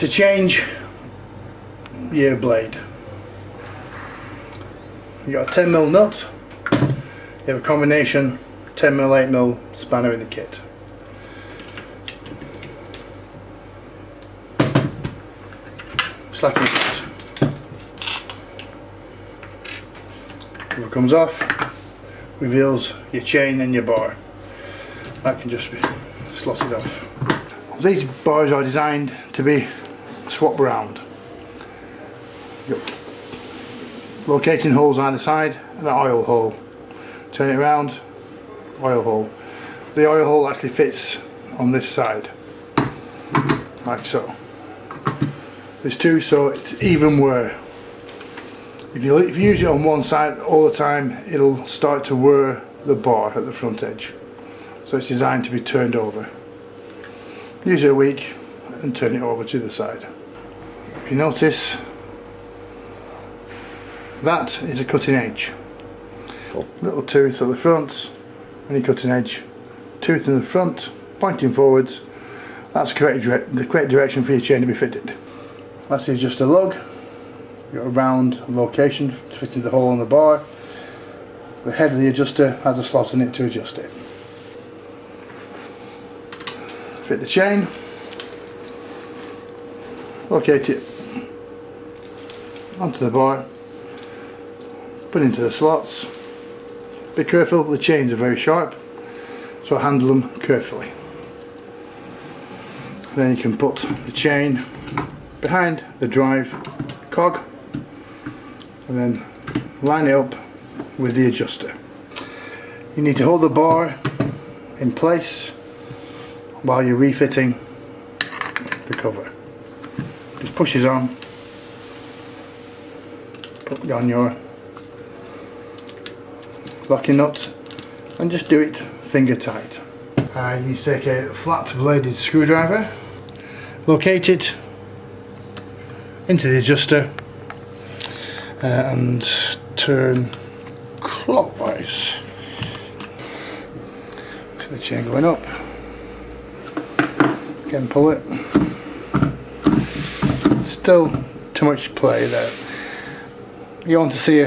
To change your blade, you got a 10mm nut, you have a combination 10mm 8mm spanner in the kit. Slacken it. Cover comes off, reveals your chain and your bar. That can just be slotted off. These bars are designed to be swap round. Locating holes on either side and an oil hole. Turn it around, oil hole. The oil hole actually fits on this side, like so. There's two, so it's even wear. If you use it on one side all the time, it'll start to wear the bar at the front edge. So it's designed to be turned over. Use it a week and turn it over to the side. If you notice, that is a cutting edge. Little tooth at the front, any cutting edge. Tooth in the front, pointing forwards. That's the correct direction for your chain to be fitted. That's just a lug. You've got a round location to fit in the hole on the bar. The head of the adjuster has a slot in it to adjust it. Fit the chain, locate it onto the bar, put it into the slots. Be careful, the chains are very sharp, so handle them carefully. Then you can put the chain behind the drive cog and then line it up with the adjuster. You need to hold the bar in place while you're refitting the cover. Just pushes on, put on your locking nut and just do it finger tight. You need to take a flat bladed screwdriver, locate it into the adjuster and turn clockwise. So the chain going up. Again, pull it. Still too much play there. You want to see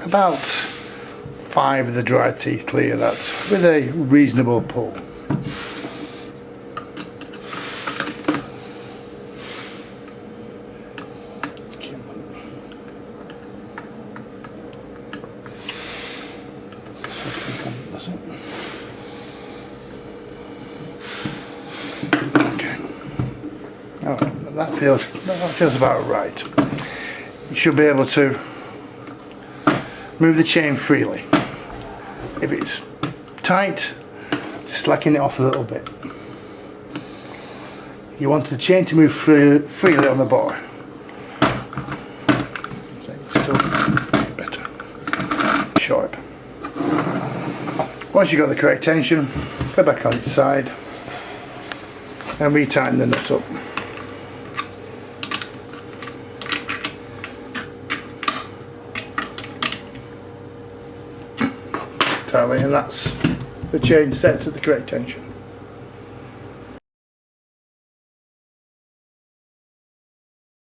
about 5 of the drive teeth clear that with a reasonable pull. Okay. Oh, that feels about right. You should be able to move the chain freely. If it's tight, just slacken it off a little bit. You want the chain to move freely on the bar. So it's still better. Sharp. Once you've got the correct tension, go back on its side and retighten the nut up. And that's the chain set to the correct tension.